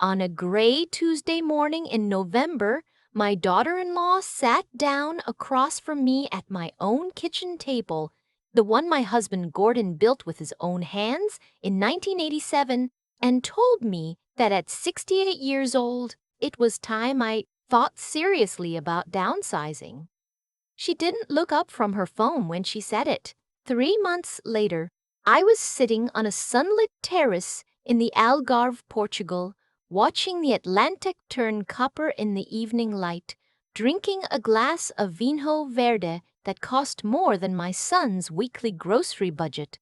On a gray Tuesday morning in November, my daughter-in-law sat down across from me at my own kitchen table, the one my husband Gordon built with his own hands in 1987, and told me that at 68 years old, it was time I thought seriously about downsizing. She didn't look up from her phone when she said it. 3 months later, I was sitting on a sunlit terrace in the Algarve, Portugal, watching the Atlantic turn copper in the evening light, drinking a glass of vinho verde that cost more than my son's weekly grocery budget.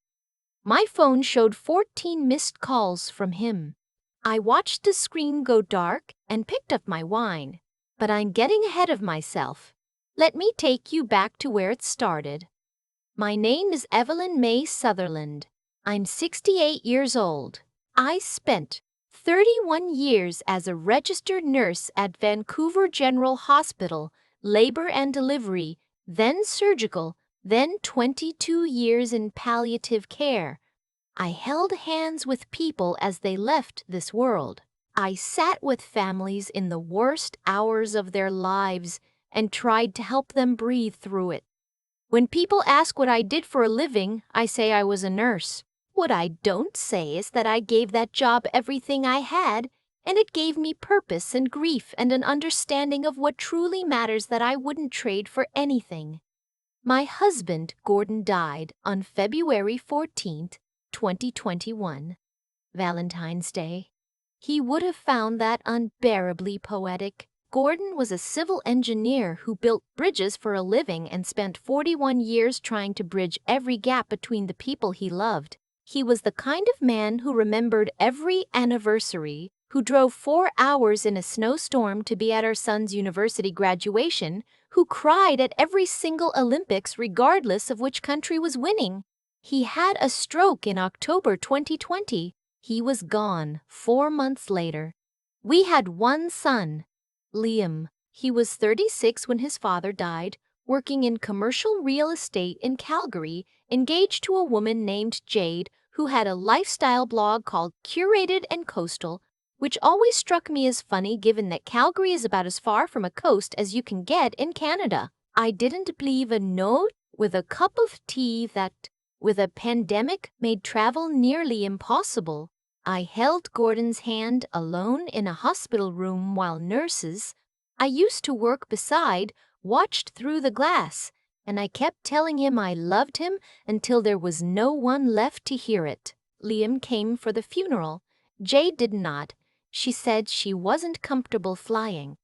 My phone showed 14 missed calls from him. I watched the screen go dark and picked up my wine. But I'm getting ahead of myself. Let me take you back to where it started. My name is Evelyn May Sutherland. I'm 68 years old. I spent 31 years as a registered nurse at Vancouver General Hospital, labor and delivery, then surgical, then 22 years in palliative care. I held hands with people as they left this world. I sat with families in the worst hours of their lives and tried to help them breathe through it. When people ask what I did for a living, I say I was a nurse. What I don't say is that I gave that job everything I had, and it gave me purpose and grief and an understanding of what truly matters that I wouldn't trade for anything. My husband, Gordon, died on February 14th, 2021, Valentine's Day. He would have found that unbearably poetic. Gordon was a civil engineer who built bridges for a living and spent 41 years trying to bridge every gap between the people he loved. He was the kind of man who remembered every anniversary, who drove 4 hours in a snowstorm to be at our son's university graduation, who cried at every single Olympics regardless of which country was winning. He had a stroke in October 2020. He was gone 4 months later. We had one son, Liam. He was 36 when his father died, working in commercial real estate in Calgary, engaged to a woman named Jade who had a lifestyle blog called Curated and Coastal, which always struck me as funny given that Calgary is about as far from a coast as you can get in Canada. I didn't believe a note with a cup of tea that, with a pandemic, made travel nearly impossible. I held Gordon's hand alone in a hospital room while nurses I used to work beside watched through the glass, and I kept telling him I loved him until there was no one left to hear it. Liam came for the funeral. Jade did not. She said she wasn't comfortable flying.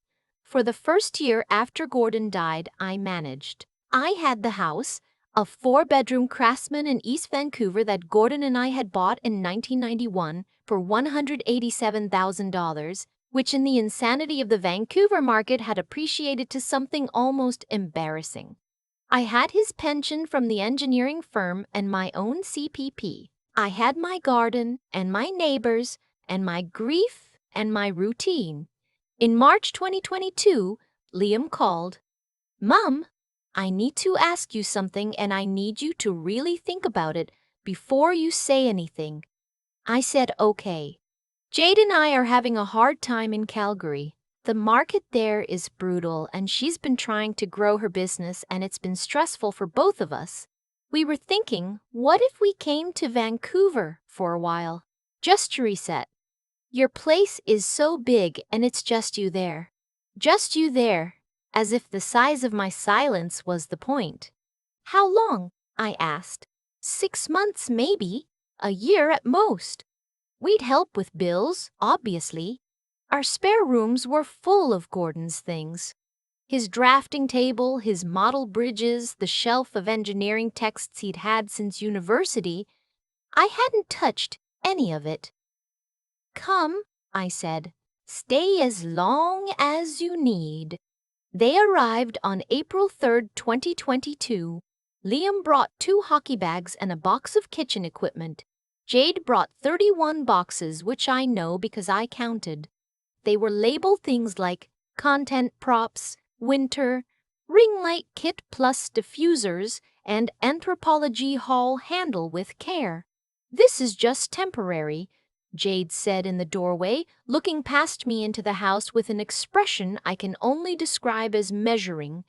For the first year after Gordon died, I managed. I had the house, a 4-bedroom Craftsman in East Vancouver that Gordon and I had bought in 1991 for $187,000, which in the insanity of the Vancouver market had appreciated to something almost embarrassing. I had his pension from the engineering firm and my own CPP. I had my garden and my neighbors and my grief and my routine. In March 2022, Liam called. "Mom, I need to ask you something and I need you to really think about it before you say anything." I said okay. "Jade and I are having a hard time in Calgary. The market there is brutal and she's been trying to grow her business and it's been stressful for both of us. We were thinking, what if we came to Vancouver for a while, just to reset? Your place is so big and it's just you there. Just you there." As if the size of my silence was the point. "How long?" I asked. 6 months maybe, a year at most. We'd help with bills, obviously. Our spare rooms were full of Gordon's things. His drafting table, his model bridges, the shelf of engineering texts he'd had since university. I hadn't touched any of it. "Come," I said. "Stay as long as you need." They arrived on April 3, 2022. Liam brought 2 hockey bags and a box of kitchen equipment. Jade brought 31 boxes, which I know because I counted. They were labeled things like content props, winter, ring light kit plus diffusers, and anthropology hall handle with care. "This is just temporary. Jade said in the doorway, looking past me into the house with an expression I can only describe as measuring.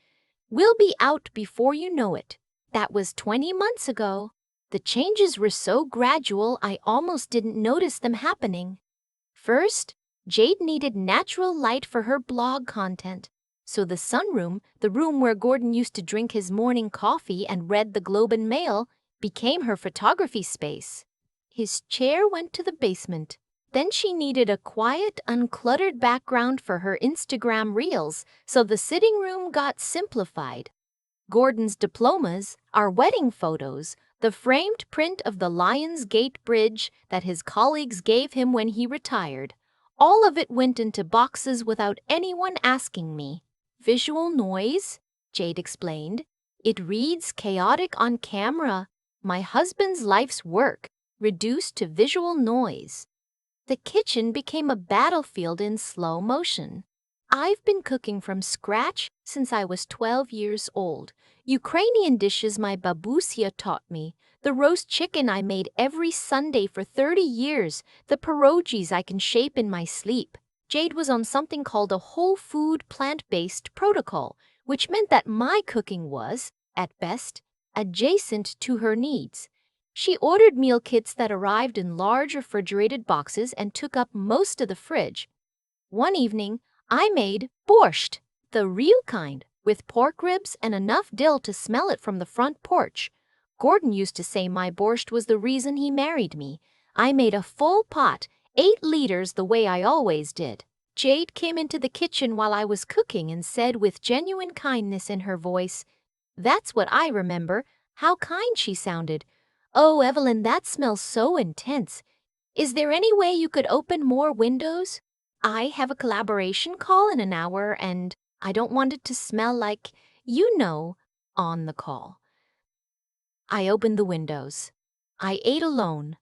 "We'll be out before you know it." That was 20 months ago. The changes were so gradual I almost didn't notice them happening. First, Jade needed natural light for her blog content. So the sunroom, the room where Gordon used to drink his morning coffee and read the Globe and Mail, became her photography space. His chair went to the basement. Then she needed a quiet, uncluttered background for her Instagram reels, so the sitting room got simplified. Gordon's diplomas, our wedding photos, the framed print of the Lions Gate Bridge that his colleagues gave him when he retired. All of it went into boxes without anyone asking me. "Visual noise," Jade explained. "It reads chaotic on camera. My husband's life's work, reduced to visual noise." The kitchen became a battlefield in slow motion. I've been cooking from scratch since I was 12 years old. Ukrainian dishes my babusia taught me, the roast chicken I made every Sunday for 30 years, the pierogies I can shape in my sleep. Jade was on something called a whole food plant-based protocol, which meant that my cooking was, at best, adjacent to her needs. She ordered meal kits that arrived in large refrigerated boxes and took up most of the fridge. One evening, I made borscht, the real kind, with pork ribs and enough dill to smell it from the front porch. Gordon used to say my borscht was the reason he married me. I made a full pot, 8 liters, the way I always did. Jade came into the kitchen while I was cooking and said with genuine kindness in her voice, "That's what I remember." How kind she sounded. "Oh, Evelyn, that smells so intense. Is there any way you could open more windows? I have a collaboration call in an hour and I don't want it to smell like, on the call." I opened the windows. I ate alone.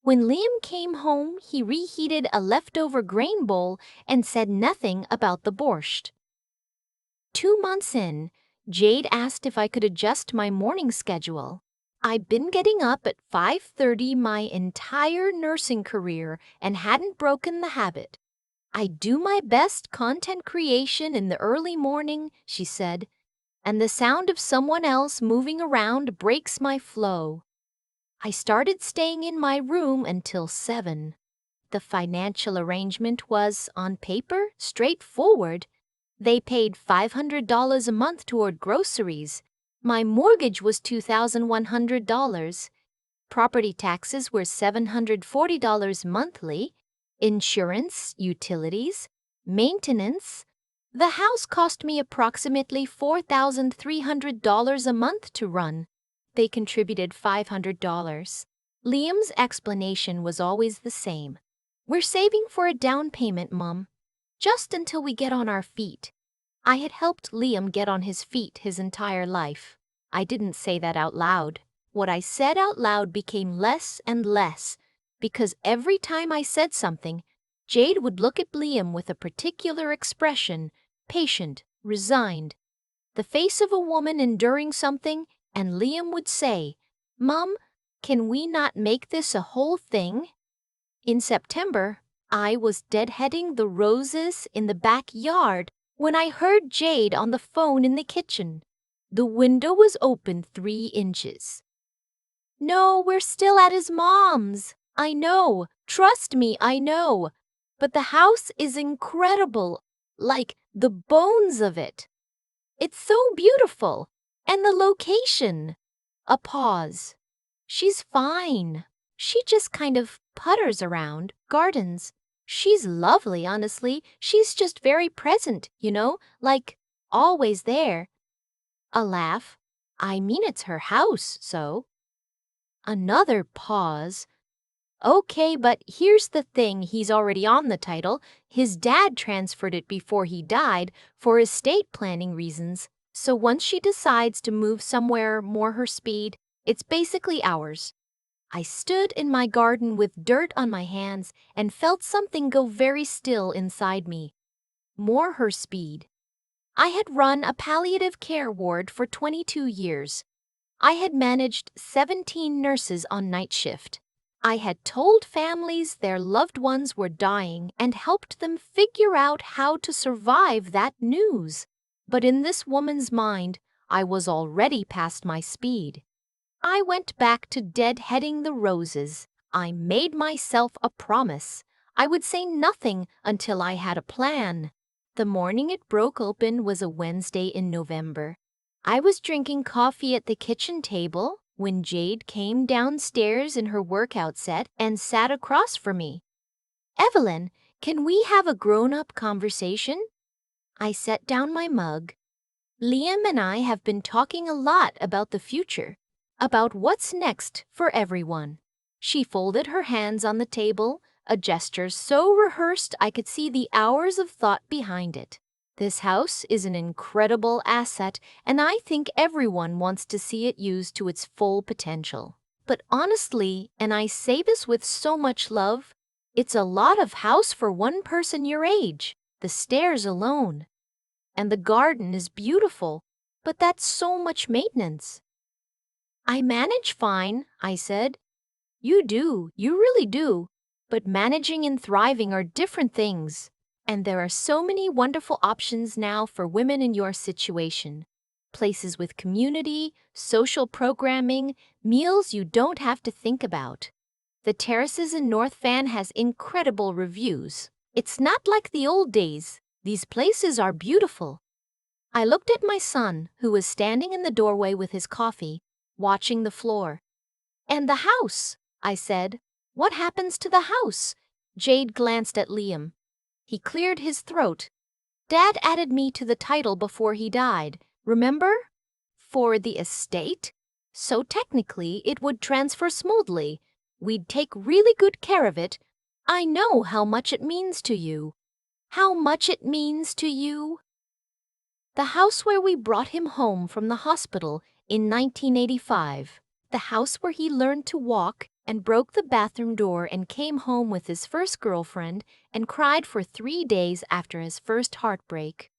When Liam came home, he reheated a leftover grain bowl and said nothing about the borscht. 2 months in, Jade asked if I could adjust my morning schedule. I'd been getting up at 5:30 my entire nursing career and hadn't broken the habit. "I do my best content creation in the early morning," she said, "and the sound of someone else moving around breaks my flow." I started staying in my room until 7. The financial arrangement was, on paper, straightforward. They paid $500 a month toward groceries. My mortgage was $2,100. Property taxes were $740 monthly. Insurance, utilities, maintenance. The house cost me approximately $4,300 a month to run. They contributed $500. Liam's explanation was always the same. "We're saving for a down payment, Mom, just until we get on our feet." I had helped Liam get on his feet his entire life. I didn't say that out loud. What I said out loud became less and less, because every time I said something, Jade would look at Liam with a particular expression, patient, resigned. The face of a woman enduring something, and Liam would say, "Mom, can we not make this a whole thing?" In September, I was deadheading the roses in the backyard when I heard Jade on the phone in the kitchen. The window was open 3 inches. "No, we're still at his mom's. I know. Trust me, I know. But the house is incredible. Like the bones of it. It's so beautiful. And the location." A pause. "She's fine. She just kind of putters around, gardens. She's lovely, honestly. She's just very present, like always there." A laugh. "I mean, it's her house, so." Another pause. "Okay, but here's the thing, he's already on the title. His dad transferred it before he died for estate planning reasons. So once she decides to move somewhere more her speed, it's basically ours." I stood in my garden with dirt on my hands and felt something go very still inside me. More her speed. I had run a palliative care ward for 22 years. I had managed 17 nurses on night shift. I had told families their loved ones were dying and helped them figure out how to survive that news. But in this woman's mind, I was already past my speed. I went back to deadheading the roses. I made myself a promise. I would say nothing until I had a plan. The morning it broke open was a Wednesday in November. I was drinking coffee at the kitchen table when Jade came downstairs in her workout set and sat across from me. "Evelyn, can we have a grown-up conversation?" I set down my mug. "Liam and I have been talking a lot about the future, about what's next for everyone." She folded her hands on the table, a gesture so rehearsed I could see the hours of thought behind it. "This house is an incredible asset, and I think everyone wants to see it used to its full potential. But honestly, and I say this with so much love, it's a lot of house for one person your age, the stairs alone. And the garden is beautiful, but that's so much maintenance." "I manage fine," I said. "You do, you really do. But managing and thriving are different things. And there are so many wonderful options now for women in your situation. Places with community, social programming, meals you don't have to think about. The Terraces in North Van has incredible reviews. It's not like the old days. These places are beautiful." I looked at my son, who was standing in the doorway with his coffee, watching the floor. "And the house," I said. "What happens to the house?" Jade glanced at Liam. He cleared his throat. "Dad added me to the title before he died, remember? For the estate. So technically it would transfer smoothly. We'd take really good care of it. I know how much it means to you." "How much it means to you?" "The house where we brought him home from the hospital in 1985. The house where he learned to walk and broke the bathroom door and came home with his first girlfriend and cried for 3 days after his first heartbreak.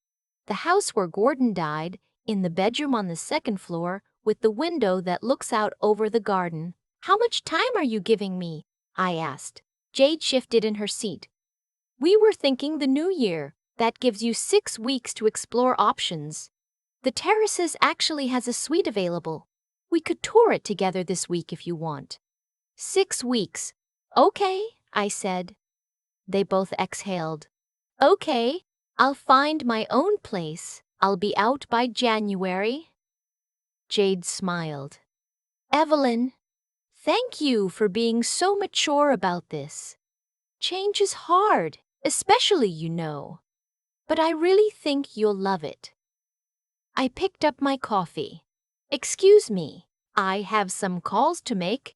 The house where Gordon died, in the bedroom on the second floor with the window that looks out over the garden." "How much time are you giving me?" I asked. Jade shifted in her seat. "We were thinking the new year. That gives you 6 weeks to explore options. The Terraces actually has a suite available. We could tour it together this week if you want." 6 weeks. "Okay," I said. They both exhaled. "Okay, I'll find my own place. I'll be out by January." Jade smiled. "Evelyn, thank you for being so mature about this. Change is hard, especially you know. But I really think you'll love it." I picked up my coffee. "Excuse me, I have some calls to make."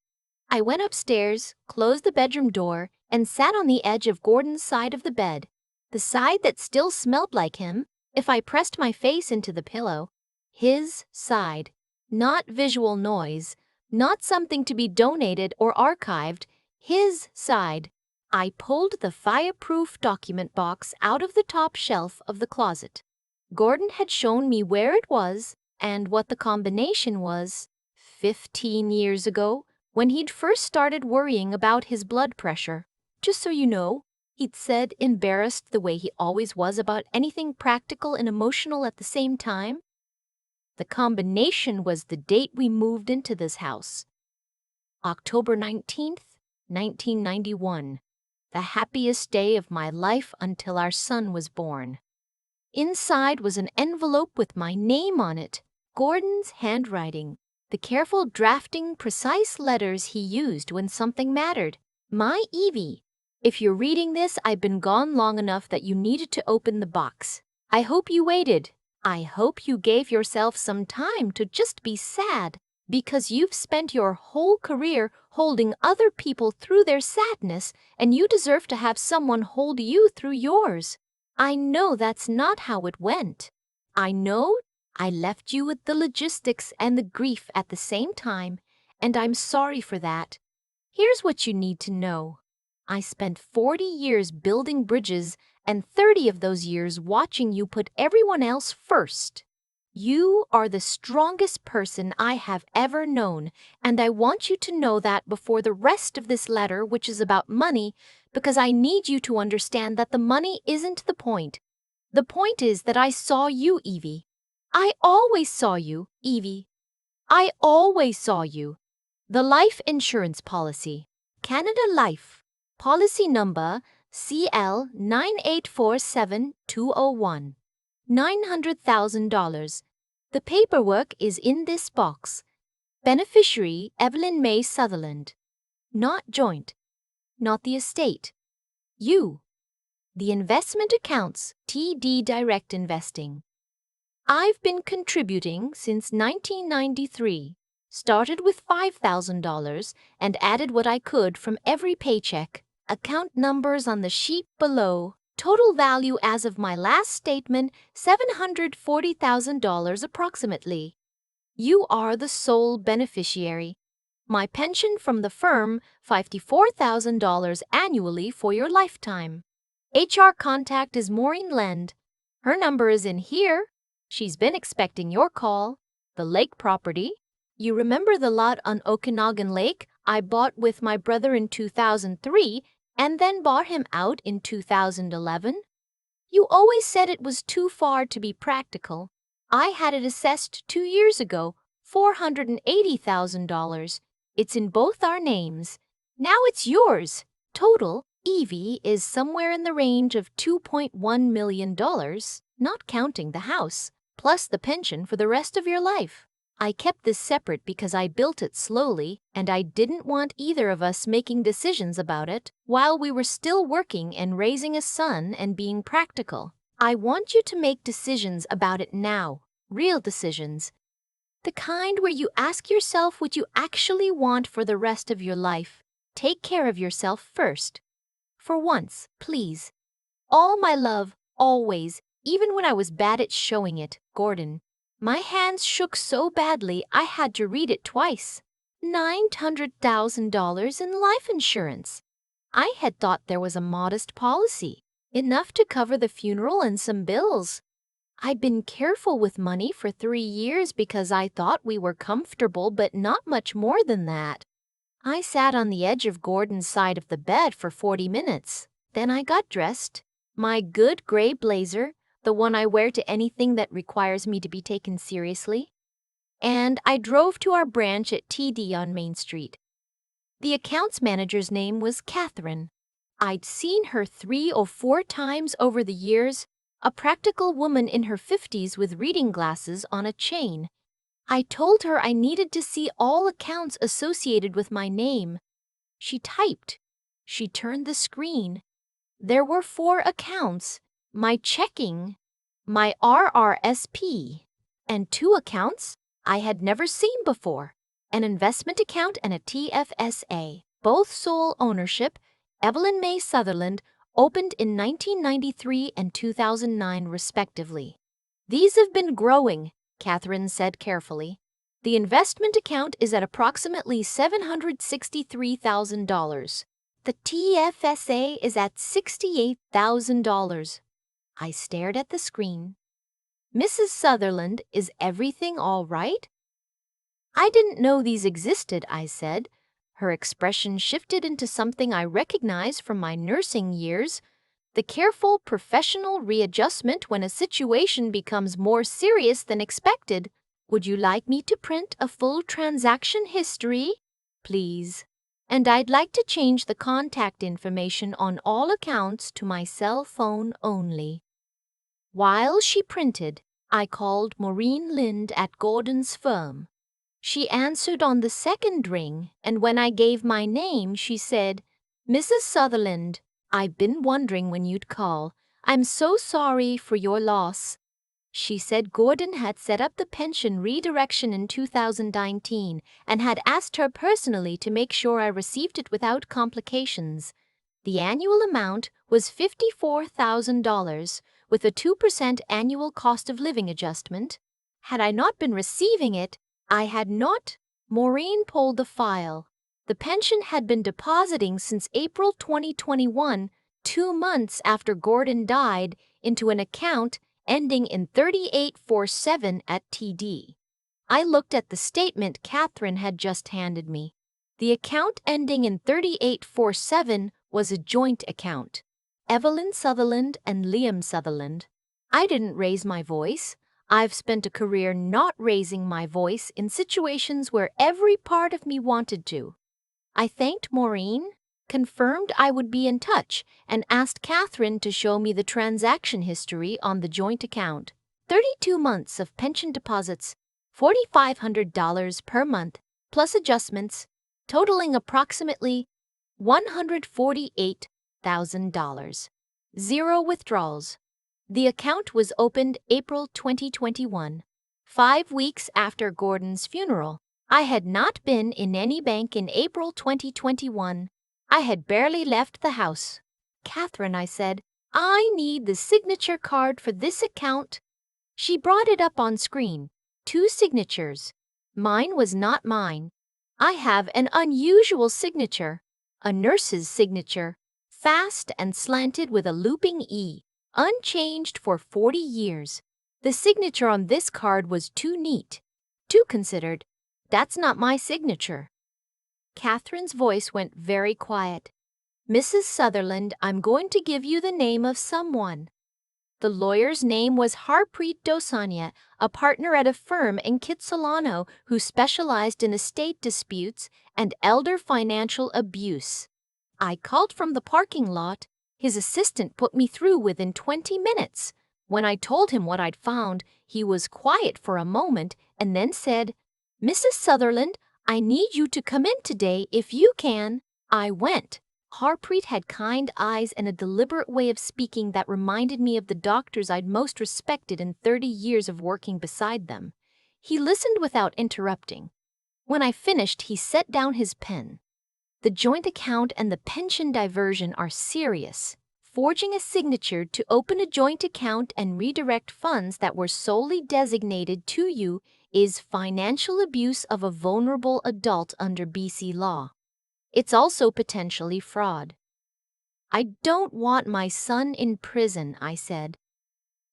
I went upstairs, closed the bedroom door, and sat on the edge of Gordon's side of the bed, the side that still smelled like him if I pressed my face into the pillow. His side, not visual noise, not something to be donated or archived, his side. I pulled the fireproof document box out of the top shelf of the closet. Gordon had shown me where it was and what the combination was 15 years ago when he'd first started worrying about his blood pressure. "Just so you know," he'd said, embarrassed the way he always was about anything practical and emotional at the same time. The combination was the date we moved into this house. October 19th, 1991. The happiest day of my life until our son was born. Inside was an envelope with my name on it, Gordon's handwriting, the careful drafting, precise letters he used when something mattered. "My Evie, if you're reading this, I've been gone long enough that you needed to open the box. I hope you waited. I hope you gave yourself some time to just be sad, because you've spent your whole career holding other people through their sadness, and you deserve to have someone hold you through yours. I know that's not how it went. I know I left you with the logistics and the grief at the same time, and I'm sorry for that. Here's what you need to know. I spent 40 years building bridges and 30 of those years watching you put everyone else first. You are the strongest person I have ever known, and I want you to know that before the rest of this letter, which is about money, because I need you to understand that the money isn't the point. The point is that I saw you, Evie. I always saw you, Evie. I always saw you. The life insurance policy. Canada Life. Policy number CL 9847201. $900,000. The paperwork is in this box. Beneficiary Evelyn May Sutherland. Not joint. Not the estate. You. The investment accounts TD Direct Investing. I've been contributing since 1993. Started with $5,000 and added what I could from every paycheck. Account numbers on the sheet below. Total value as of my last statement, $740,000 approximately. You are the sole beneficiary. My pension from the firm, $54,000 annually for your lifetime. HR contact is Maureen Lend. Her number is in here. She's been expecting your call. The lake property. You remember the lot on Okanagan Lake I bought with my brother in 2003 and then bought him out in 2011? You always said it was too far to be practical. I had it assessed 2 years ago, $480,000. It's in both our names. Now it's yours. Total, Evie, is somewhere in the range of $2.1 million, not counting the house, plus the pension for the rest of your life. I kept this separate because I built it slowly, and I didn't want either of us making decisions about it while we were still working and raising a son and being practical. I want you to make decisions about it now, real decisions. The kind where you ask yourself what you actually want for the rest of your life. Take care of yourself first. For once, please. All my love, always, even when I was bad at showing it, Gordon. My hands shook so badly I had to read it twice. $900,000 in life insurance. I had thought there was a modest policy, enough to cover the funeral and some bills. I'd been careful with money for 3 years because I thought we were comfortable, but not much more than that. I sat on the edge of Gordon's side of the bed for 40 minutes. Then I got dressed. My good gray blazer, the one I wear to anything that requires me to be taken seriously. And I drove to our branch at TD on Main Street. The accounts manager's name was Catherine. I'd seen her 3 or 4 times over the years, a practical woman in her 50s with reading glasses on a chain. I told her I needed to see all accounts associated with my name. She typed. She turned the screen. There were 4 accounts. My checking, my RRSP, and 2 accounts I had never seen before, an investment account and a TFSA, both sole ownership, Evelyn May Sutherland, opened in 1993 and 2009 respectively. These have been growing, Catherine said carefully. The investment account is at approximately $763,000. The TFSA is at $68,000. I stared at the screen. Mrs. Sutherland, is everything all right? I didn't know these existed, I said. Her expression shifted into something I recognize from my nursing years, the careful professional readjustment when a situation becomes more serious than expected. Would you like me to print a full transaction history? Please. And I'd like to change the contact information on all accounts to my cell phone only. While she printed, I called Maureen Lind at Gordon's firm. She answered on the second ring, and when I gave my name, she said, "Mrs. Sutherland, I've been wondering when you'd call. I'm so sorry for your loss." She said Gordon had set up the pension redirection in 2019 and had asked her personally to make sure I received it without complications. The annual amount was $54,000 with a 2% annual cost of living adjustment. Had I not been receiving it, I had not. Maureen pulled the file. The pension had been depositing since April 2021, 2 months after Gordon died, into an account ending in 3847 at TD. I looked at the statement Catherine had just handed me. The account ending in 3847 was a joint account. Evelyn Sutherland and Liam Sutherland. I didn't raise my voice. I've spent a career not raising my voice in situations where every part of me wanted to. I thanked Maureen, confirmed I would be in touch, and asked Catherine to show me the transaction history on the joint account. 32 months of pension deposits, $4,500 per month, plus adjustments, totaling approximately $148,000. Zero withdrawals. The account was opened April 2021, 5 weeks after Gordon's funeral. I had not been in any bank in April 2021. I had barely left the house. Catherine, I said, I need the signature card for this account. She brought it up on screen. 2 signatures. Mine was not mine. I have an unusual signature, a nurse's signature, fast and slanted with a looping E, unchanged for 40 years. The signature on this card was too neat, too considered. That's not my signature. Catherine's voice went very quiet. Mrs. Sutherland, I'm going to give you the name of someone. The lawyer's name was Harpreet Dosania, a partner at a firm in Kitsilano who specialized in estate disputes and elder financial abuse. I called from the parking lot. His assistant put me through within 20 minutes. When I told him what I'd found, he was quiet for a moment and then said, Mrs. Sutherland, I need you to come in today if you can. I went. Harpreet had kind eyes and a deliberate way of speaking that reminded me of the doctors I'd most respected in 30 years of working beside them. He listened without interrupting. When I finished, he set down his pen. The joint account and the pension diversion are serious. Forging a signature to open a joint account and redirect funds that were solely designated to you is financial abuse of a vulnerable adult under BC law. It's also potentially fraud. I don't want my son in prison, I said.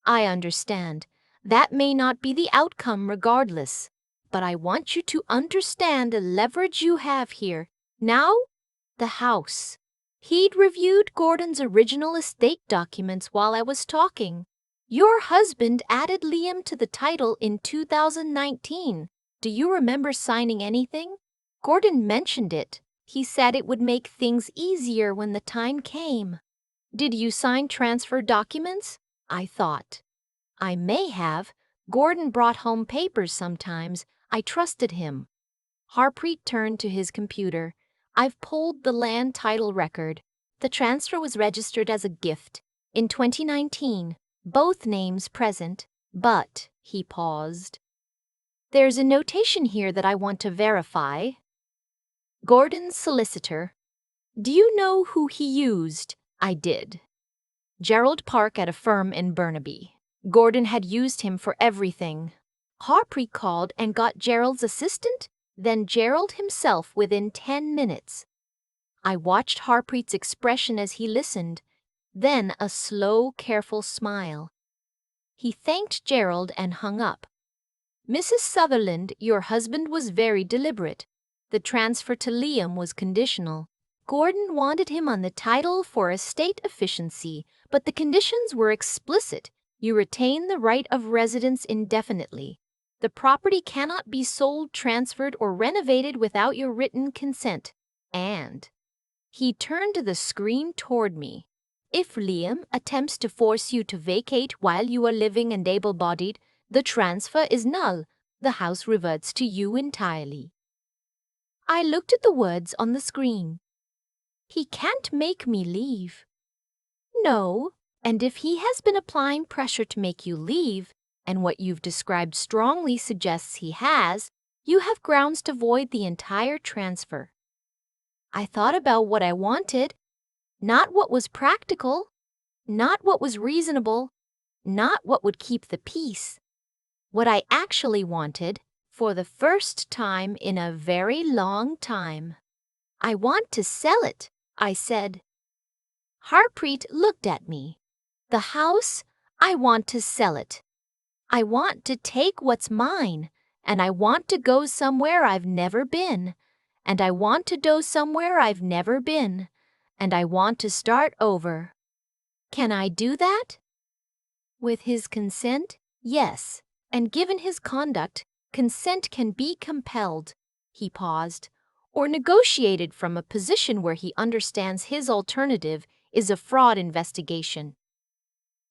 I understand. That may not be the outcome regardless, but I want you to understand the leverage you have here. Now, the house. He'd reviewed Gordon's original estate documents while I was talking. Your husband added Liam to the title in 2019. Do you remember signing anything? Gordon mentioned it. He said it would make things easier when the time came. Did you sign transfer documents? I thought. I may have. Gordon brought home papers sometimes. I trusted him. Harpreet turned to his computer. I've pulled the land title record. The transfer was registered as a gift in 2019. Both names present, but, he paused. There's a notation here that I want to verify. Gordon's solicitor. Do you know who he used? I did. Gerald Park at a firm in Burnaby. Gordon had used him for everything. Harpreet called and got Gerald's assistant, then Gerald himself within 10 minutes. I watched Harpreet's expression as he listened, then a slow, careful smile. He thanked Gerald and hung up. Mrs. Sutherland, your husband was very deliberate. The transfer to Liam was conditional. Gordon wanted him on the title for estate efficiency, but the conditions were explicit. You retain the right of residence indefinitely. The property cannot be sold, transferred, or renovated without your written consent. And he turned the screen toward me. If Liam attempts to force you to vacate while you are living and able-bodied, the transfer is null. The house reverts to you entirely. I looked at the words on the screen. He can't make me leave. No, and if he has been applying pressure to make you leave, and what you've described strongly suggests he has, you have grounds to void the entire transfer. I thought about what I wanted, not what was practical, not what was reasonable, not what would keep the peace. What I actually wanted, for the first time in a very long time. I want to sell it, I said. Harpreet looked at me. The house, I want to sell it. I want to take what's mine, and I want to go somewhere I've never been, and I want to go somewhere I've never been, and I want to start over. Can I do that? With his consent, yes, and given his conduct, consent can be compelled. He paused, or negotiated from a position where he understands his alternative is a fraud investigation.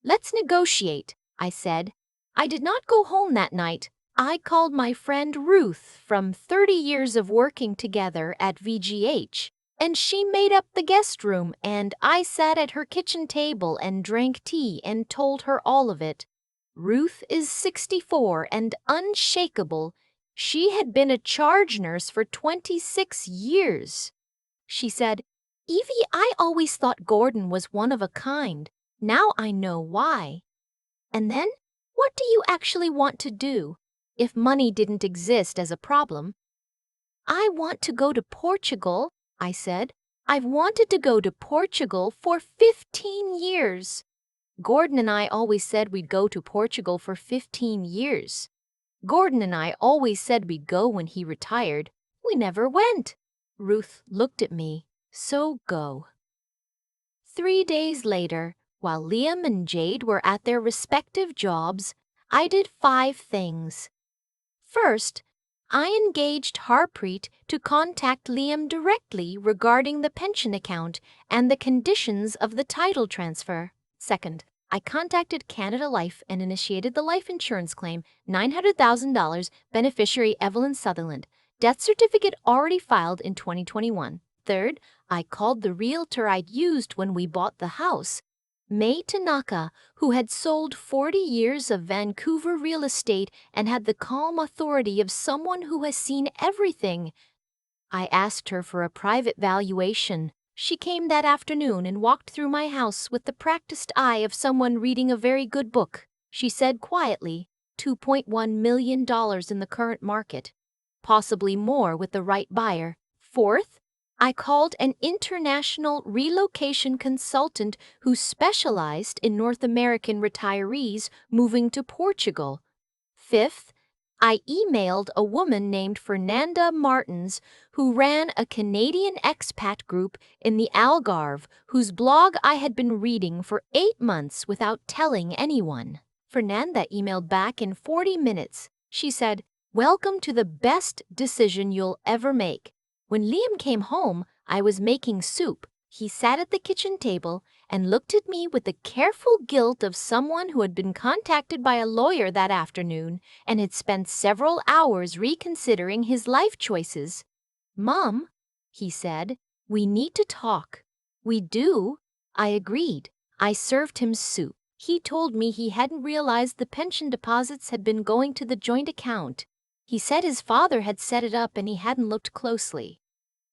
Let's negotiate, I said. I did not go home that night. I called my friend Ruth from 30 years of working together at VGH, and she made up the guest room, and I sat at her kitchen table and drank tea and told her all of it. Ruth is 64 and unshakable. She had been a charge nurse for 26 years. She said, Evie, I always thought Gordon was one of a kind. Now I know why. And then, what do you actually want to do, if money didn't exist as a problem? I want to go to Portugal, I said. I've wanted to go to Portugal for 15 years. Gordon and I always said we'd go to Portugal for 15 years. Gordon and I always said we'd go when he retired. We never went. Ruth looked at me. So go. 3 days later, while Liam and Jade were at their respective jobs, I did 5 things. First, I engaged Harpreet to contact Liam directly regarding the pension account and the conditions of the title transfer. Second, I contacted Canada Life and initiated the life insurance claim, $900,000, beneficiary Evelyn Sutherland. Death certificate already filed in 2021. Third, I called the realtor I'd used when we bought the house, May Tanaka, who had sold 40 years of Vancouver real estate and had the calm authority of someone who has seen everything. I asked her for a private valuation. She came that afternoon and walked through my house with the practiced eye of someone reading a very good book. She said quietly, $2.1 million in the current market, possibly more with the right buyer. Fourth, I called an international relocation consultant who specialized in North American retirees moving to Portugal. Fifth, I emailed a woman named Fernanda Martins who ran a Canadian expat group in the Algarve, whose blog I had been reading for 8 months without telling anyone. Fernanda emailed back in 40 minutes. She said, "Welcome to the best decision you'll ever make." When Liam came home, I was making soup. He sat at the kitchen table and looked at me with the careful guilt of someone who had been contacted by a lawyer that afternoon and had spent several hours reconsidering his life choices. "Mom," he said, "we need to talk." "We do," I agreed. I served him soup. He told me he hadn't realized the pension deposits had been going to the joint account. He said his father had set it up and he hadn't looked closely.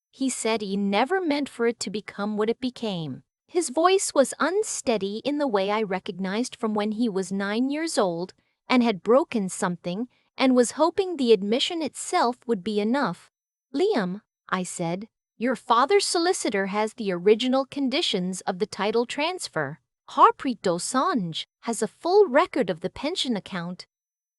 He said he never meant for it to become what it became. His voice was unsteady in the way I recognized from when he was 9 years old and had broken something and was hoping the admission itself would be enough. "Liam," I said, "your father's solicitor has the original conditions of the title transfer. Harpreet Dosanjh has a full record of the pension account.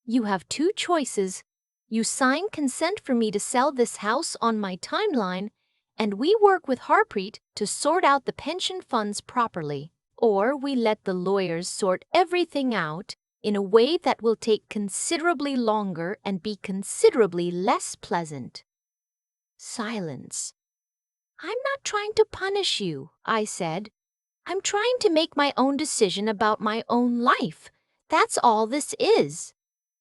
You have 2 choices. You sign consent for me to sell this house on my timeline, and we work with Harpreet to sort out the pension funds properly, or we let the lawyers sort everything out in a way that will take considerably longer and be considerably less pleasant." Silence. "I'm not trying to punish you," I said. "I'm trying to make my own decision about my own life. That's all this is."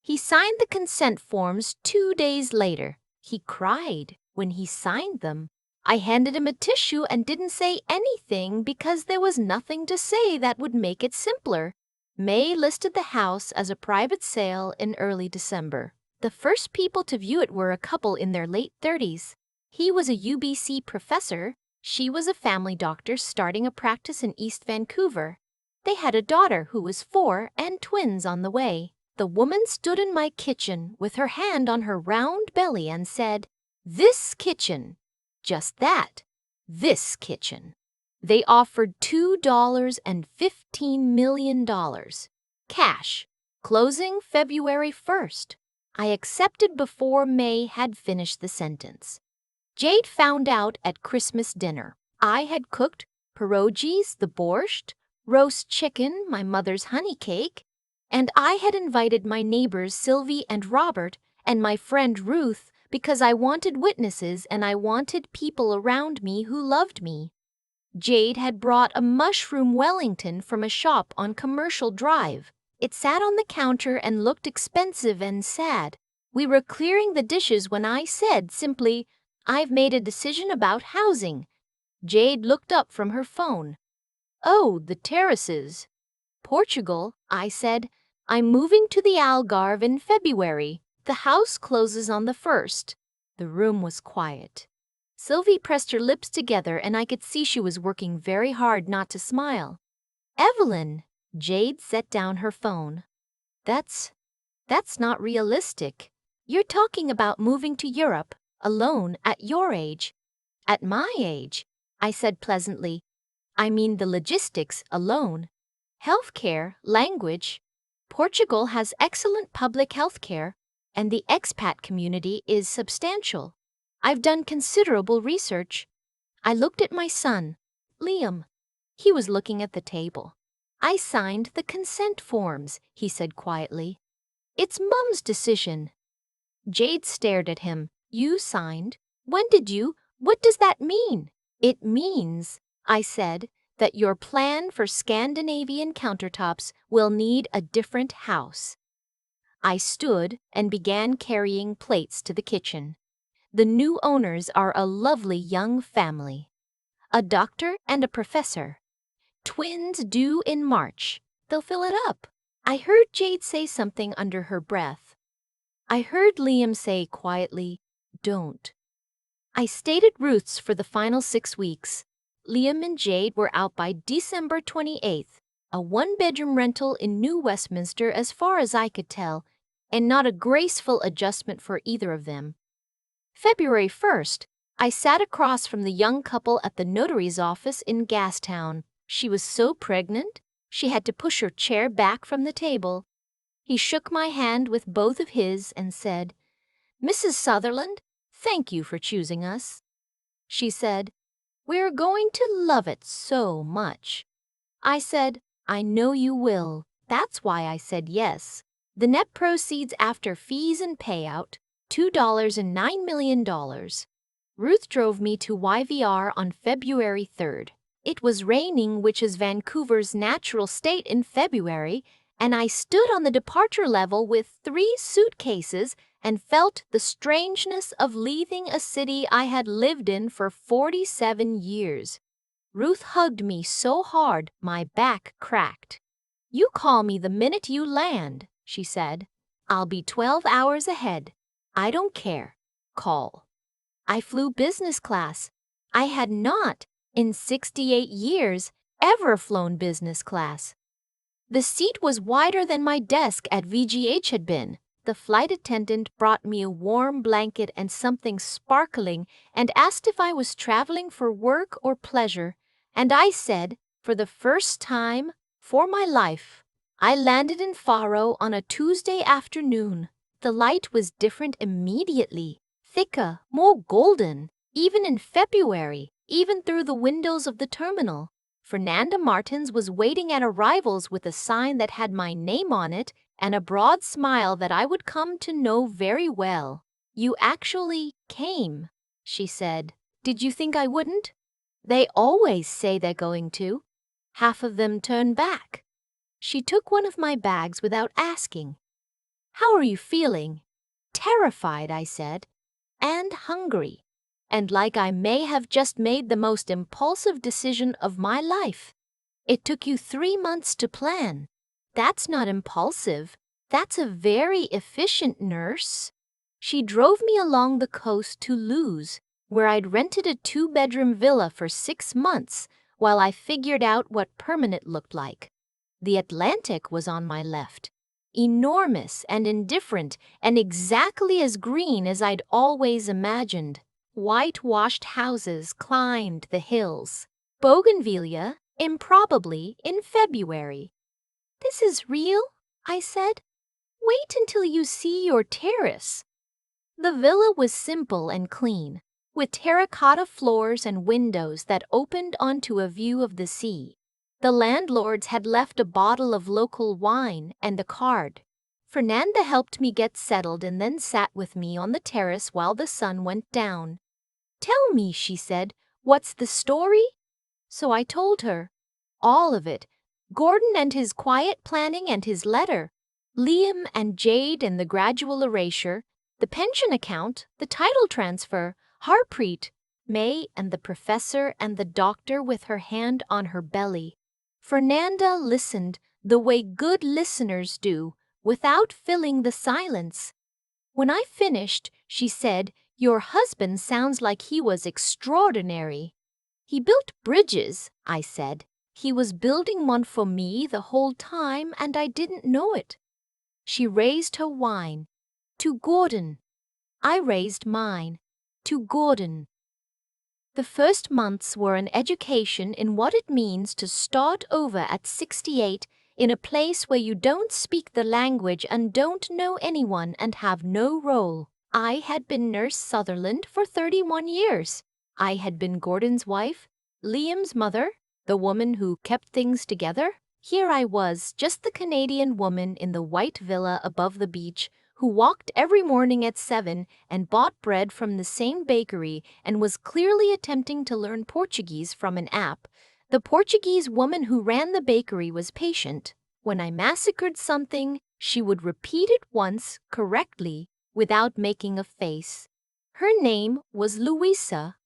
He signed the consent forms 2 days later. He cried when he signed them. I handed him a tissue and didn't say anything because there was nothing to say that would make it simpler. May listed the house as a private sale in early December. The first people to view it were a couple in their late 30s. He was a UBC professor. She was a family doctor starting a practice in East Vancouver. They had a daughter who was 4 and twins on the way. The woman stood in my kitchen with her hand on her round belly and said, "This kitchen." Just that. This kitchen. They offered $2.15 million. Cash. Closing February 1st. I accepted before May had finished the sentence. Jade found out at Christmas dinner. I had cooked pierogies, the borscht, roast chicken, my mother's honey cake, and I had invited my neighbors Sylvie and Robert and my friend Ruth because I wanted witnesses and I wanted people around me who loved me. Jade had brought a mushroom Wellington from a shop on Commercial Drive. It sat on the counter and looked expensive and sad. We were clearing the dishes when I said simply, "I've made a decision about housing." Jade looked up from her phone. "Oh, the terraces." "Portugal," I said. "I'm moving to the Algarve in February. The house closes on the 1st. The room was quiet. Sylvie pressed her lips together and I could see she was working very hard not to smile. "Evelyn," Jade set down her phone. That's not realistic. You're talking about moving to Europe, alone, at your age." "At my age," I said pleasantly. "I mean the logistics alone. Healthcare, language. Portugal has excellent public healthcare, and the expat community is substantial. I've done considerable research." I looked at my son, Liam. He was looking at the table. "I signed the consent forms," he said quietly. "It's Mum's decision." Jade stared at him. "You signed? When did you? What does that mean?" "It means," I said, "that your plan for Scandinavian countertops will need a different house." I stood and began carrying plates to the kitchen. The new owners are a lovely young family. A doctor and a professor. Twins due in March. They'll fill it up. I heard Jade say something under her breath. I heard Liam say quietly, "Don't." I stayed at Ruth's for the final 6 weeks. Liam and Jade were out by December 28th, a one-bedroom rental in New Westminster as far as I could tell, and not a graceful adjustment for either of them. February 1st, I sat across from the young couple at the notary's office in Gastown. She was so pregnant, she had to push her chair back from the table. He shook my hand with both of his and said, "Mrs. Sutherland, thank you for choosing us." She said, "We're going to love it so much." I said, "I know you will. That's why I said yes." The net proceeds after fees and payout, $2.9 million. Ruth drove me to YVR on February 3rd. It was raining, which is Vancouver's natural state in February, and I stood on the departure level with 3 suitcases and felt the strangeness of leaving a city I had lived in for 47 years. Ruth hugged me so hard my back cracked. "You call me the minute you land," she said. "I'll be 12 hours ahead. I don't care. Call." I flew business class. I had not, in 68 years, ever flown business class. The seat was wider than my desk at VGH had been. The flight attendant brought me a warm blanket and something sparkling and asked if I was traveling for work or pleasure, and I said, for the first time for my life. I landed in Faro on a Tuesday afternoon. The light was different immediately, thicker, more golden, even in February, even through the windows of the terminal. Fernanda Martins was waiting at arrivals with a sign that had my name on it and a broad smile that I would come to know very well. "You actually came," she said. "Did you think I wouldn't? They always say they're going to. Half of them turn back." She took one of my bags without asking. "How are you feeling?" "Terrified," I said, "and hungry, and like I may have just made the most impulsive decision of my life." "It took you 3 months to plan." "That's not impulsive. That's a very efficient, nurse." She drove me along the coast to Luz, where I'd rented a 2-bedroom villa for 6 months while I figured out what permanent looked like. The Atlantic was on my left, enormous and indifferent and exactly as green as I'd always imagined. Whitewashed houses climbed the hills. Bougainvillea, improbably in February. "This is real?" I said. Wait until you see your terrace. The villa was simple and clean, with terracotta floors and windows that opened onto a view of the sea. The landlords had left a bottle of local wine and a card. Fernanda helped me get settled and then sat with me on the terrace while the sun went down. Tell me, she said, what's the story? So I told her. All of it. Gordon and his quiet planning and his letter. Liam and Jade and the gradual erasure. The pension account, the title transfer, Harpreet, May and the professor and the doctor with her hand on her belly. Fernanda listened the way good listeners do, without filling the silence. When I finished, she said, "Your husband sounds like he was extraordinary." "He built bridges," I said. "He was building one for me the whole time and I didn't know it." She raised her wine. "To Gordon." I raised mine. "To Gordon." The first months were an education in what it means to start over at 68 in a place where you don't speak the language and don't know anyone and have no role. I had been Nurse Sutherland for 31 years. I had been Gordon's wife, Liam's mother, the woman who kept things together. Here I was, just the Canadian woman in the white villa above the beach, who walked every morning at 7 and bought bread from the same bakery and was clearly attempting to learn Portuguese from an app. The Portuguese woman who ran the bakery was patient. When I massacred something, she would repeat it once correctly without making a face. Her name was Louisa.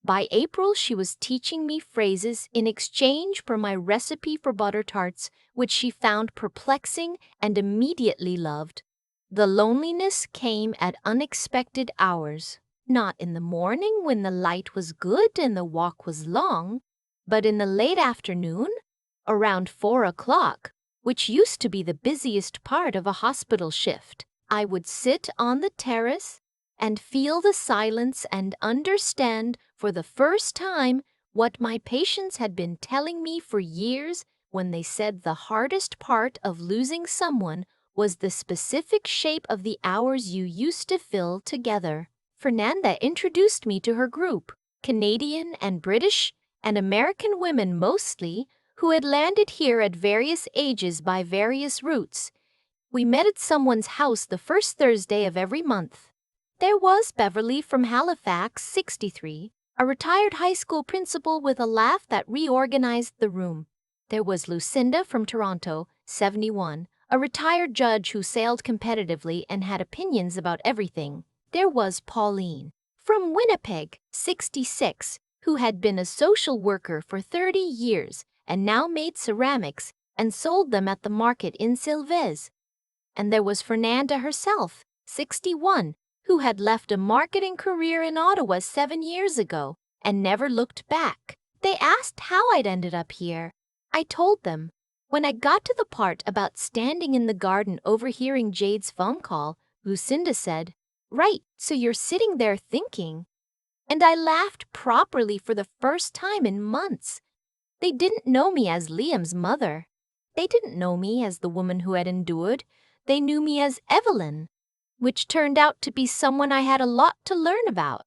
By April, she was teaching me phrases in exchange for my recipe for butter tarts, which she found perplexing and immediately loved. The loneliness came at unexpected hours, not in the morning when the light was good and the walk was long, but in the late afternoon, around 4 o'clock, which used to be the busiest part of a hospital shift. I would sit on the terrace and feel the silence and understand for the first time what my patients had been telling me for years when they said the hardest part of losing someone was the specific shape of the hours you used to fill together. Fernanda introduced me to her group, Canadian and British and American women mostly, who had landed here at various ages by various routes. We met at someone's house the first Thursday of every month. There was Beverly from Halifax, 63, a retired high school principal with a laugh that reorganized the room. There was Lucinda from Toronto, 71, a retired judge who sailed competitively and had opinions about everything. There was Pauline from Winnipeg, 66, who had been a social worker for 30 years and now made ceramics and sold them at the market in Sylvez. And there was Fernanda herself, 61, who had left a marketing career in Ottawa 7 years ago and never looked back. They asked how I'd ended up here. I told them. When I got to the part about standing in the garden overhearing Jade's phone call, Lucinda said, "Right, so you're sitting there thinking." And I laughed properly for the first time in months. They didn't know me as Liam's mother. They didn't know me as the woman who had endured. They knew me as Evelyn, which turned out to be someone I had a lot to learn about.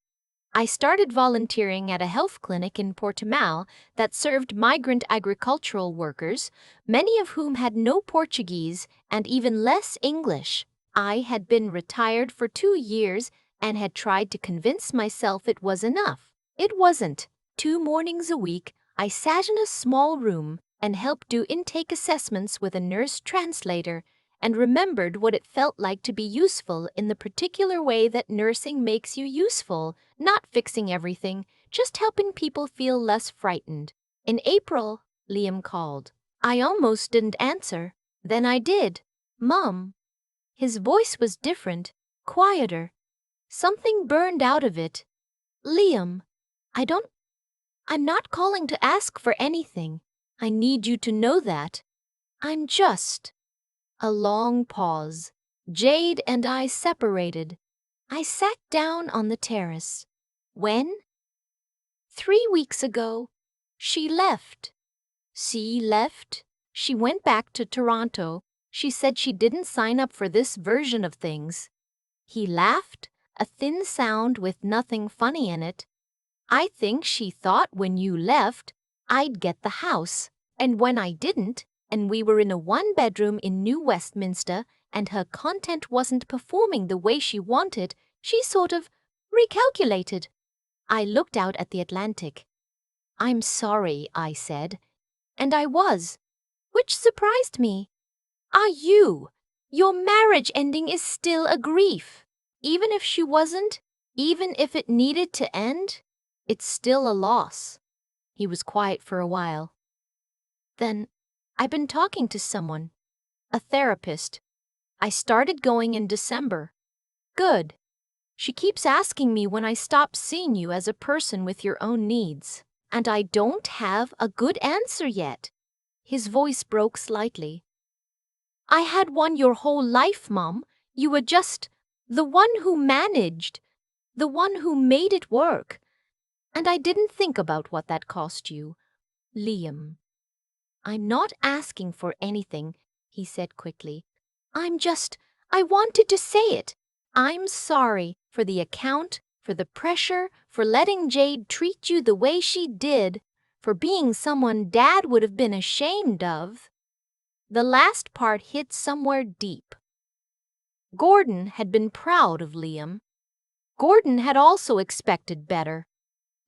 I started volunteering at a health clinic in Portimao that served migrant agricultural workers, many of whom had no Portuguese and even less English. I had been retired for 2 years and had tried to convince myself it was enough. It wasn't. 2 mornings a week, I sat in a small room and helped do intake assessments with a nurse translator and remembered what it felt like to be useful in the particular way that nursing makes you useful, not fixing everything, just helping people feel less frightened. In April, Liam called. I almost didn't answer. Then I did. "Mom." His voice was different, quieter. Something burned out of it. "Liam, I'm not calling to ask for anything. I need you to know that. I'm just." A long pause. Jade and I separated. I sat down on the terrace. When? 3 weeks ago. She left. She left. She went back to Toronto. She said she didn't sign up for this version of things. He laughed, a thin sound with nothing funny in it. I think she thought when you left, I'd get the house. And when I didn't, and we were in a one-bedroom in New Westminster, and her content wasn't performing the way she wanted, she sort of recalculated. I looked out at the Atlantic. I'm sorry, I said. And I was, which surprised me. Are you? Your marriage ending is still a grief. Even if she wasn't, even if it needed to end, it's still a loss. He was quiet for a while. Then, I've been talking to someone, a therapist. I started going in December. Good. She keeps asking me when I stop seeing you as a person with your own needs, and I don't have a good answer yet. His voice broke slightly. I had one your whole life, Mom. You were just the one who managed, the one who made it work. And I didn't think about what that cost you. Liam. I'm not asking for anything, he said quickly. I wanted to say it. I'm sorry for the account, for the pressure, for letting Jade treat you the way she did, for being someone Dad would have been ashamed of. The last part hit somewhere deep. Gordon had been proud of Liam. Gordon had also expected better.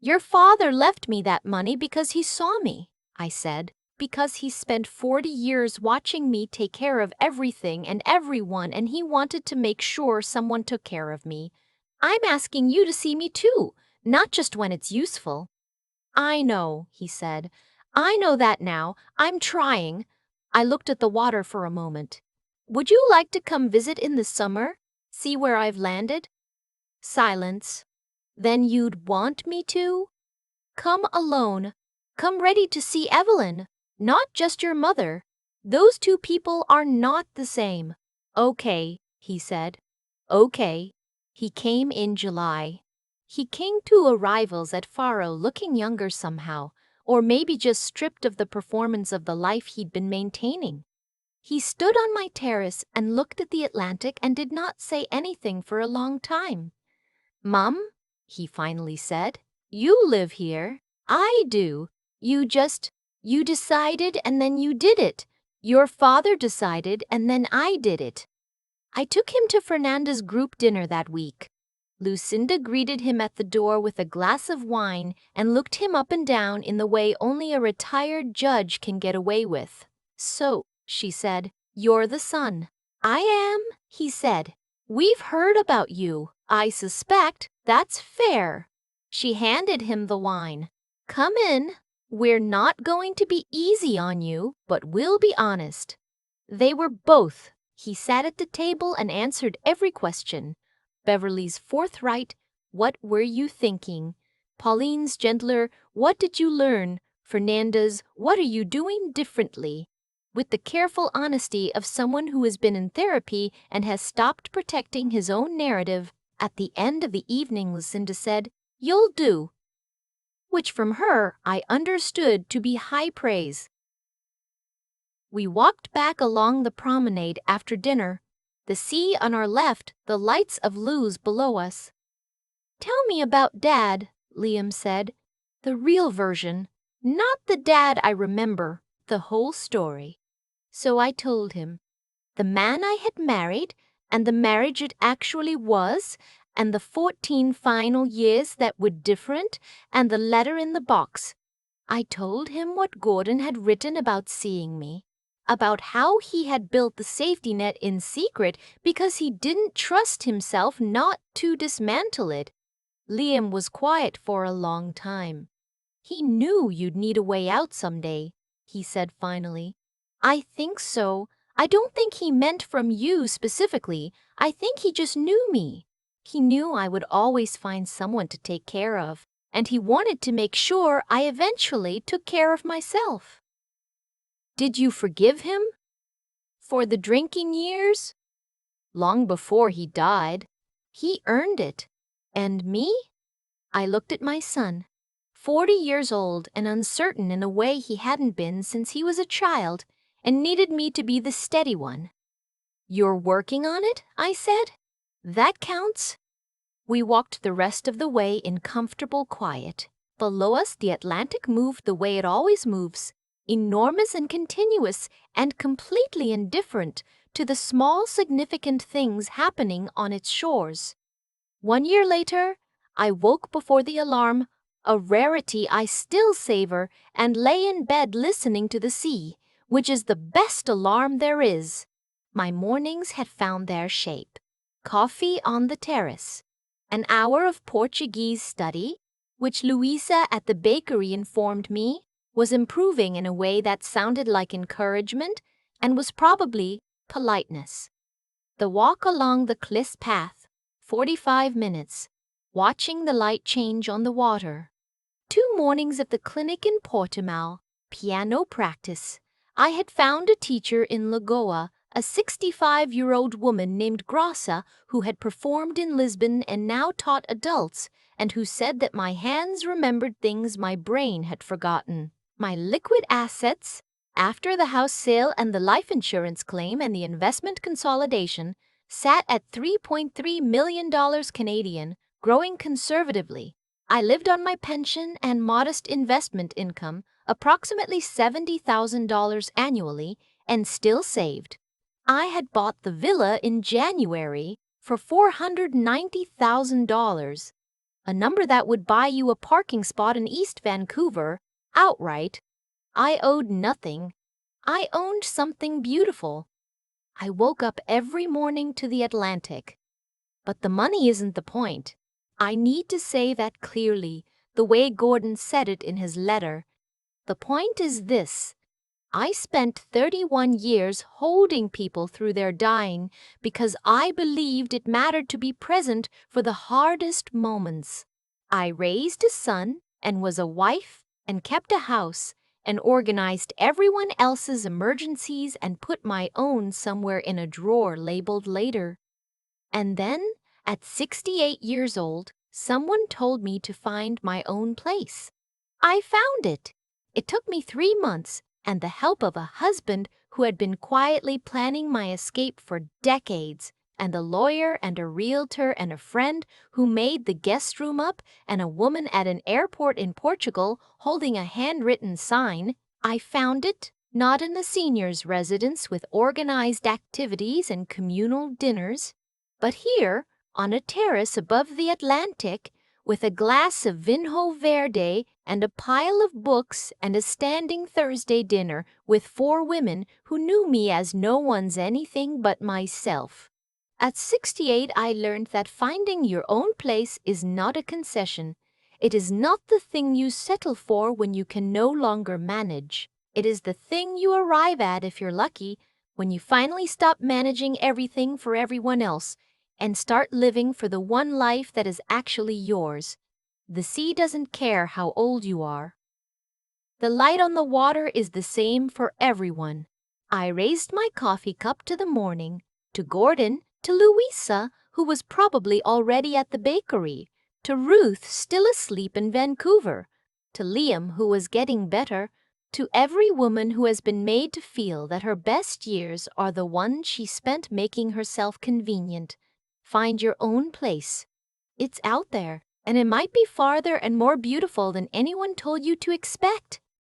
Your father left me that money because he saw me, I said, because he spent 40 years watching me take care of everything and everyone, and he wanted to make sure someone took care of me. I'm asking you to see me too, not just when it's useful. I know, he said. I know that now. I'm trying. I looked at the water for a moment. Would you like to come visit in the summer? See where I've landed? Silence. Then you'd want me to? Come alone. Come ready to see Evelyn, not just your mother. Those two people are not the same. Okay, he said. Okay. He came in July. He came to arrivals at Faro looking younger somehow, or maybe just stripped of the performance of the life he'd been maintaining. He stood on my terrace and looked at the Atlantic and did not say anything for a long time. Mom, he finally said, you live here. I do. You decided and then you did it. Your father decided and then I did it. I took him to Fernanda's group dinner that week. Lucinda greeted him at the door with a glass of wine and looked him up and down in the way only a retired judge can get away with. So, she said, you're the son. I am, he said. We've heard about you. I suspect that's fair. She handed him the wine. Come in. We're not going to be easy on you, but we'll be honest. They were both. He sat at the table and answered every question. Beverly's forthright, what were you thinking? Pauline's gentler, what did you learn? Fernanda's, what are you doing differently? With the careful honesty of someone who has been in therapy and has stopped protecting his own narrative, at the end of the evening Lucinda said, you'll do. Which from her I understood to be high praise. We walked back along the promenade after dinner, the sea on our left, the lights of Luz below us. Tell me about Dad, Liam said. The real version, not the Dad I remember, the whole story. So I told him. The man I had married, and the marriage it actually was, and the 14 final years that were different, and the letter in the box. I told him what Gordon had written about seeing me, about how he had built the safety net in secret because he didn't trust himself not to dismantle it. Liam was quiet for a long time. He knew you'd need a way out someday, he said finally. I think so. I don't think he meant from you specifically. I think he just knew me. He knew I would always find someone to take care of, and he wanted to make sure I eventually took care of myself. Did you forgive him? For the drinking years? Long before he died. He earned it. And me? I looked at my son, 40 years old and uncertain in a way he hadn't been since he was a child, and needed me to be the steady one. You're working on it, I said. That counts. We walked the rest of the way in comfortable quiet. Below us, the Atlantic moved the way it always moves, enormous and continuous and completely indifferent to the small, significant things happening on its shores. 1 year later, I woke before the alarm, a rarity I still savor, and lay in bed listening to the sea, which is the best alarm there is. My mornings had found their shape. Coffee on the terrace, an hour of Portuguese study, which Louisa at the bakery informed me was improving in a way that sounded like encouragement and was probably politeness. The walk along the cliff path, 45 minutes, watching the light change on the water. 2 mornings at the clinic in Portimao, piano practice. I had found a teacher in Lagoa, a 65-year-old woman named Graça, who had performed in Lisbon and now taught adults, and who said that my hands remembered things my brain had forgotten. My liquid assets, after the house sale and the life insurance claim and the investment consolidation, sat at $3.3 million Canadian, growing conservatively. I lived on my pension and modest investment income, approximately $70,000 annually, and still saved. I had bought the villa in January for $490,000, a number that would buy you a parking spot in East Vancouver, outright. I owed nothing. I owned something beautiful. I woke up every morning to the Atlantic. But the money isn't the point. I need to say that clearly, the way Gordon said it in his letter. The point is this. I spent 31 years holding people through their dying because I believed it mattered to be present for the hardest moments. I raised a son and was a wife and kept a house and organized everyone else's emergencies and put my own somewhere in a drawer labeled later. And then, at 68 years old, someone told me to find my own place. I found it. It took me 3 months and the help of a husband who had been quietly planning my escape for decades, and a lawyer and a realtor and a friend who made the guest room up, and a woman at an airport in Portugal holding a handwritten sign. I found it, not in the seniors' residence with organized activities and communal dinners, but here, on a terrace above the Atlantic, with a glass of Vinho Verde and a pile of books and a standing Thursday dinner with 4 women who knew me as no one's anything but myself. At 68, I learned that finding your own place is not a concession. It is not the thing you settle for when you can no longer manage. It is the thing you arrive at, if you're lucky, when you finally stop managing everything for everyone else and start living for the one life that is actually yours. The sea doesn't care how old you are. The light on the water is the same for everyone. I raised my coffee cup to the morning, to Gordon, to Louisa, who was probably already at the bakery, to Ruth, still asleep in Vancouver, to Liam, who was getting better, to every woman who has been made to feel that her best years are the ones she spent making herself convenient. Find your own place. It's out there, and it might be farther and more beautiful than anyone told you to expect.